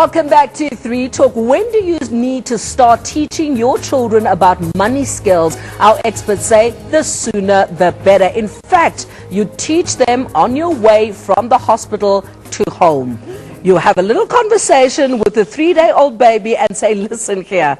Welcome back to 3 Talk. When do you need to start teaching your children about money skills? Our experts say the sooner the better. In fact, you teach them on your way from the hospital to home. You have a little conversation with the 3-day-old baby and say, listen here.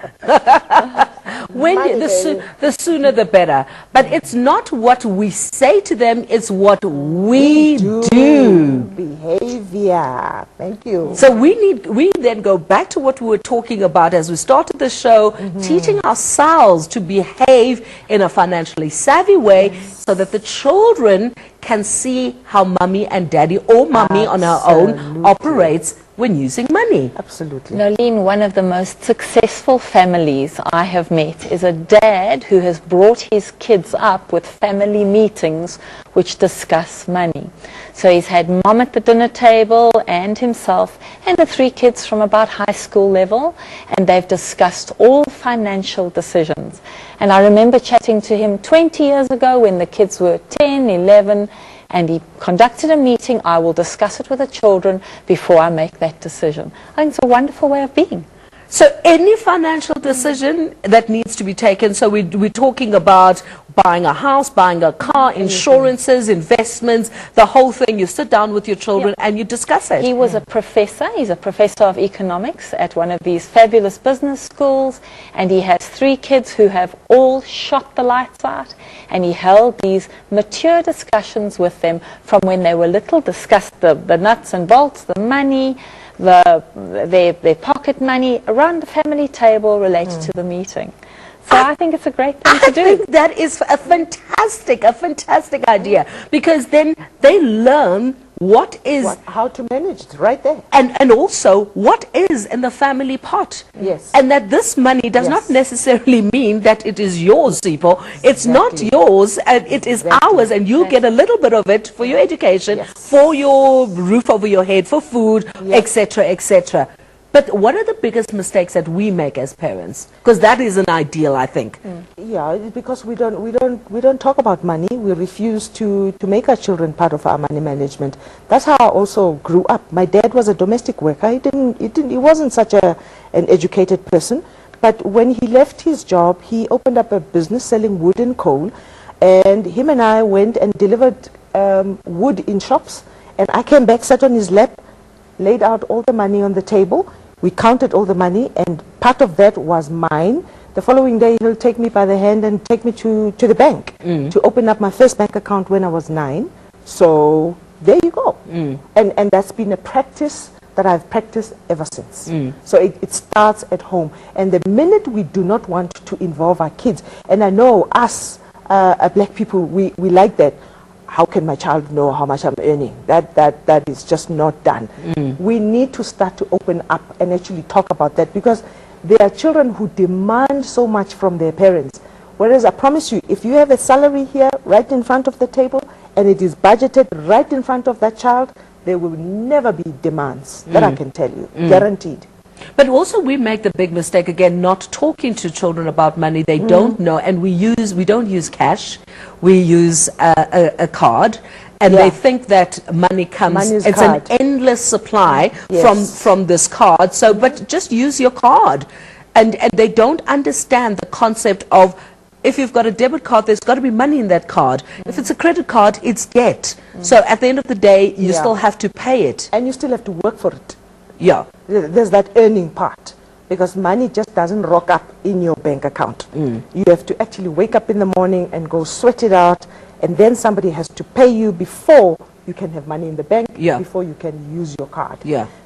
The sooner the better. But it's not what we say to them, it's what we do. Behavior. Thank you. So we then go back to what we were talking about as we started the show, teaching ourselves to behave in a financially savvy way so that the children can see how mommy and daddy or mommy on her own operates when using money. Absolutely. Nolene, one of the most successful families I have met is a dad who has brought his kids up with family meetings which discuss money. So he's had mom at the dinner table and himself and the 3 kids from about high school level, and they've discussed all financial decisions. And I remember chatting to him 20 years ago when the kids were 10, 11, and he conducted a meeting. I will discuss it with the children before I make that decision. I think it's a wonderful way of being. So any financial decision that needs to be taken, so we're talking about buying a house, buying a car, insurances, investments, the whole thing. You sit down with your children and you discuss it. He was a professor. He's a professor of economics at one of these fabulous business schools, and he has 3 kids who have all shot the lights out, and he held these mature discussions with them from when they were little, discussed the nuts and bolts, the money, their pocket money around the family table related to the meeting. So I think it's a great thing to do. I think that is a fantastic idea, because then they learn how to manage it right there. And also what is in the family pot. Yes. And that this money does not necessarily mean that it is yours, people. It's not yours, and it is ours, and you get a little bit of it for your education, for your roof over your head, for food, etc., etc. But what are the biggest mistakes that we make as parents? Because that is an ideal, I think. Yeah, because we don't talk about money. We refuse to make our children part of our money management. That's how I also grew up. My dad was a domestic worker. He wasn't such an educated person. But when he left his job, he opened up a business selling wood and coal. And him and I went and delivered wood in shops. And I came back, sat on his lap, laid out all the money on the table. We counted all the money, and part of that was mine. The following day, he'll take me by the hand and take me to the bank to open up my first bank account when I was 9. So there you go. And that's been a practice that I've practiced ever since. So it starts at home. And the minute we do not want to involve our kids, and I know us, black people, we like that. How can my child know how much I'm earning? That is just not done. We need to start to open up and actually talk about that, because there are children who demand so much from their parents. Whereas I promise you, if you have a salary here right in front of the table and it is budgeted right in front of that child, there will never be demands. That I can tell you, guaranteed. But also we make the big mistake again, not talking to children about money. They don't know, and we don't use cash. We use a card, and they think that money comes. It's an endless supply from this card. So, but just use your card, and they don't understand the concept of, if you've got a debit card, there's got to be money in that card. If it's a credit card, it's debt. So at the end of the day, you still have to pay it, and you still have to work for it. Yeah. There's that earning part, because money just doesn't rock up in your bank account. You have to actually wake up in the morning and go sweat it out, and then somebody has to pay you before you can have money in the bank, before you can use your card.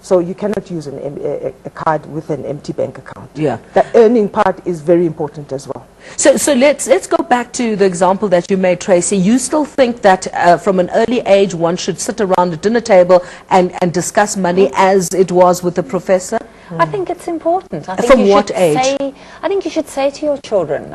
So you cannot use a card with an empty bank account. The earning part is very important as well. So let's go back to the example that you made, Tracy. You still think that from an early age one should sit around a dinner table and discuss money as it was with the professor? I think it's important. I think From what age? I think you should say to your children,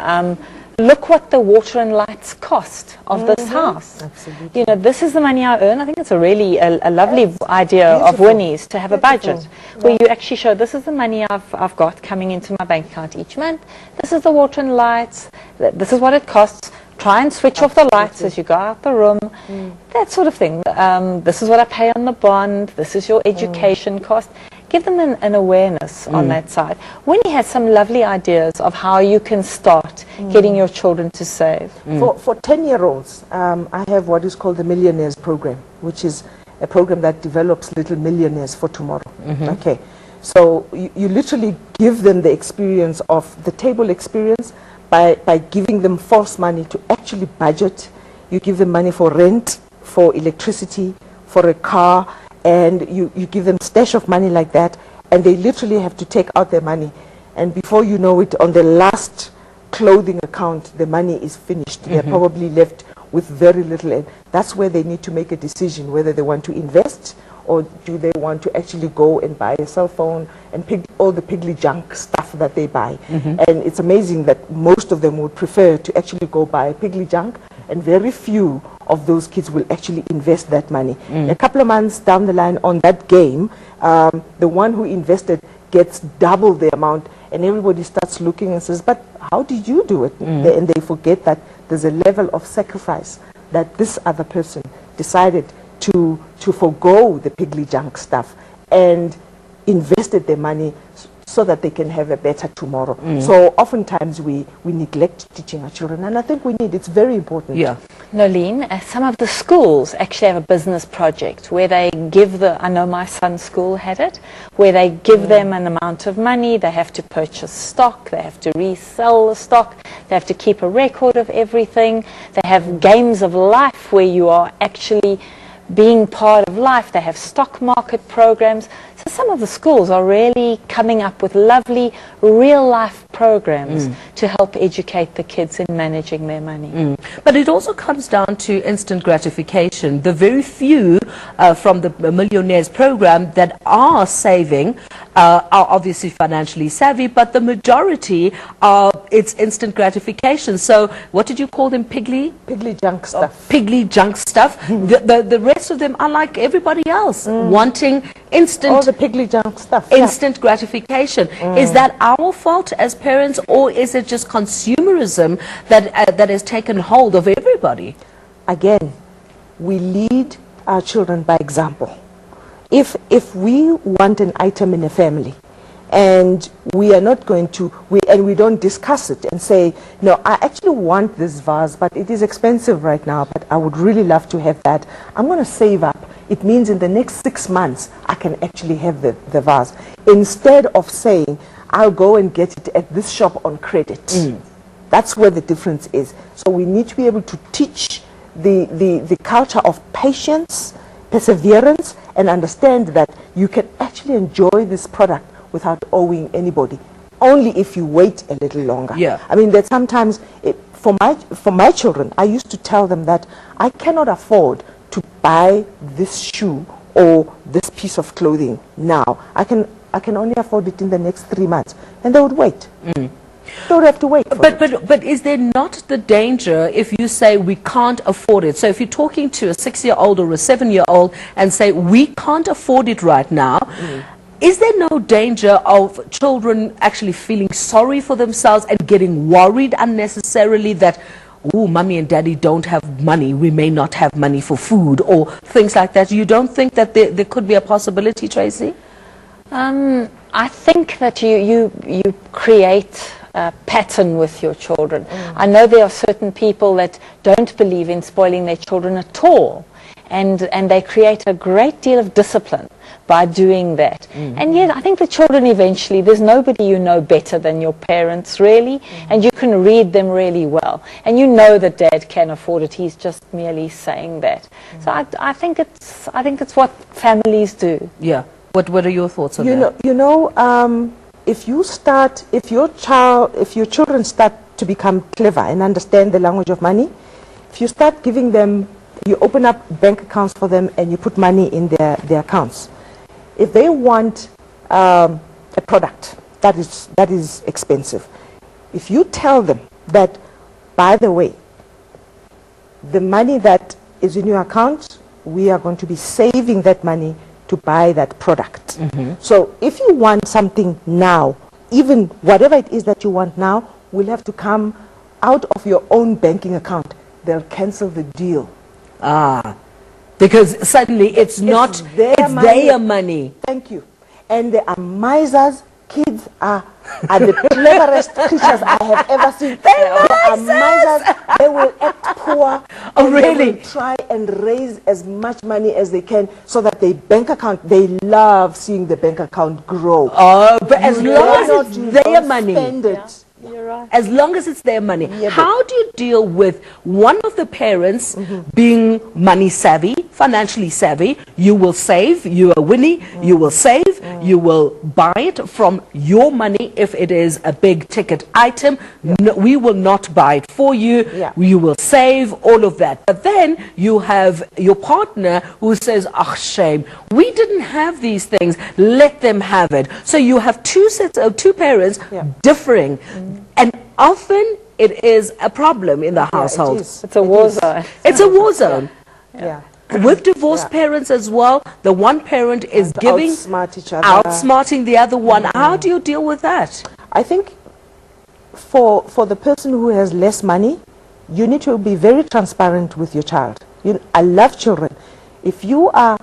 look what the water and lights cost of this house. Absolutely. You know, this is the money I earn. I think it's a really a lovely idea of Winnie's to have a budget where you actually show, this is the money I've got coming into my bank account each month. This is the water and lights. This is what it costs. Try and switch off the lights as you go out the room. That sort of thing. This is what I pay on the bond. This is your education cost. give them an awareness on that side. Winnie has some lovely ideas of how you can start getting your children to save. For 10-year-olds, I have what is called the Millionaires Program, which is a program that develops little millionaires for tomorrow. Okay, so you literally give them the experience of the table experience by giving them false money to actually budget. You give them money for rent, for electricity, for a car, and you give them stash of money like that, and they literally have to take out their money, and before you know it, on the last clothing account, the money is finished. They're probably left with very little, and that's where they need to make a decision whether they want to invest or do they want to actually go and buy a cell phone and all the piggly junk stuff that they buy. And it's amazing that most of them would prefer to actually go buy piggly junk, and very few of those kids will actually invest that money. A couple of months down the line on that game, the one who invested gets double the amount, and everybody starts looking and says, but how did you do it? And they forget that there's a level of sacrifice that this other person decided to forgo the piggly junk stuff and invested their money so that they can have a better tomorrow. So oftentimes we neglect teaching our children, and I think it's very important. Yeah. Nolene, some of the schools actually have a business project where they give I know my son's school had it, where they give them an amount of money, they have to purchase stock, they have to resell the stock, they have to keep a record of everything, they have games of life where you are actually being part of life. They have stock market programs. So some of the schools are really coming up with lovely real life programs to help educate the kids in managing their money. But it also comes down to instant gratification. The very few from the Millionaires program that are saving are obviously financially savvy, but the majority it's instant gratification. So what did you call them? Piggly junk stuff. Piggly junk stuff. The rest of them are like everybody else, wanting instant. All the piggly junk stuff. Instant gratification. Is that our fault as parents, or is it just consumerism that has taken hold of everybody? Again, we lead our children by example. If we want an item in a family, and we are not going to, we don't discuss it and say, no, I actually want this vase, but it is expensive right now, but I would really love to have that. I'm going to save up. It means in the next 6 months, I can actually have the vase. Instead of saying, I'll go and get it at this shop on credit. That's where the difference is. So we need to be able to teach the culture of patience, perseverance, and understand that you can actually enjoy this product without owing anybody, only if you wait a little longer. I mean, that sometimes, for my children, I used to tell them that I cannot afford to buy this shoe or this piece of clothing now. I can only afford it in the next 3 months, and they would wait. They would have to wait for it. But is there not the danger if you say we can't afford it? So if you're talking to a 6-year-old or a 7-year-old and say we can't afford it right now, is there no danger of children actually feeling sorry for themselves and getting worried unnecessarily that, oh, mommy and daddy don't have money, we may not have money for food, or things like that? You don't think that there could be a possibility, Tracy? I think that you create a pattern with your children. I know there are certain people that don't believe in spoiling their children at all, and they create a great deal of discipline by doing that. And yet I think the children eventually, there's nobody you know better than your parents, really, and you can read them really well, and you know that dad can afford it, he's just merely saying that. So I think it's what families do. Yeah. What are your thoughts on that? You know, if your children start to become clever and understand the language of money, if you start giving them, you open up bank accounts for them and you put money in their accounts. If they want a product that is expensive, if you tell them that, by the way, the money that is in your account, we are going to be saving that money to buy that product. So if you want something now, even whatever it is that you want now, will have to come out of your own banking account. They'll cancel the deal. Because suddenly it's not their money. Thank you. and they are misers. Kids are the cleverest creatures I have ever seen. They are misers. They will act poor. Oh, really? They will try and raise as much money as they can so that their bank account, they love seeing the bank account grow. Oh, but as long as it's their money. Spend it. Yeah. You're right. As long as it's their money. Yeah, how do you deal with one of the parents being money savvy, financially savvy? You will save, you are Winnie, you will save, you will buy it from your money if it is a big ticket item. No, we will not buy it for you. Yeah. You will save, all of that. But then you have your partner who says, "Ah, shame, we didn't have these things, let them have it." So you have two sets of two parents differing. And often it is a problem in the household. It's a war zone. It's a war zone. Yeah. With divorced parents as well, the one parent is giving, outsmart each other. outsmarting the other one. How do you deal with that? I think for the person who has less money, you need to be very transparent with your child. I love children. If you are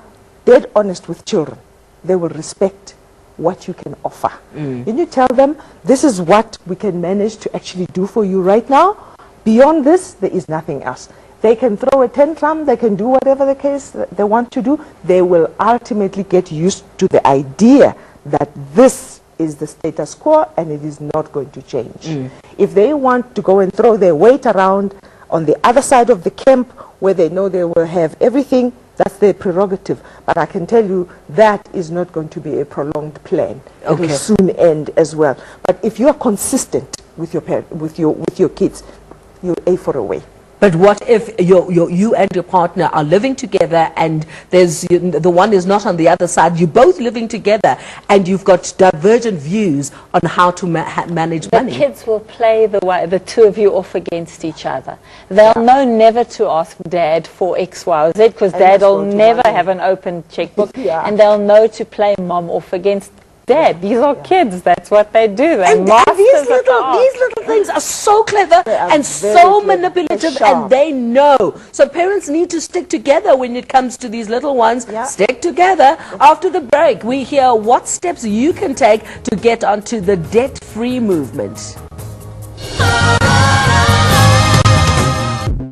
dead honest with children, they will respect what you can offer. And you tell them, this is what we can manage to actually do for you right now. Beyond this, there is nothing else. They can throw a tantrum, they can do whatever the case they want to do. They will ultimately get used to the idea that this is the status quo and it is not going to change. If they want to go and throw their weight around on the other side of the camp where they know they will have everything, that's their prerogative. But I can tell you that is not going to be a prolonged plan. It will soon end as well. But if you are consistent with your kids, you're A for a way. But what if you and your partner are living together and there's the one is not on the other side? You're both living together and you've got divergent views on how to manage money. The kids will play the two of you off against each other. They'll know never to ask dad for X, Y, or Z because dad will never have an open checkbook. And they'll know to play mom off against dad. These are kids. That's what they do. And these little things are so clever and so manipulative, and they know. So parents need to stick together when it comes to these little ones. Stick together. After the break, we hear what steps you can take to get onto the debt-free movement.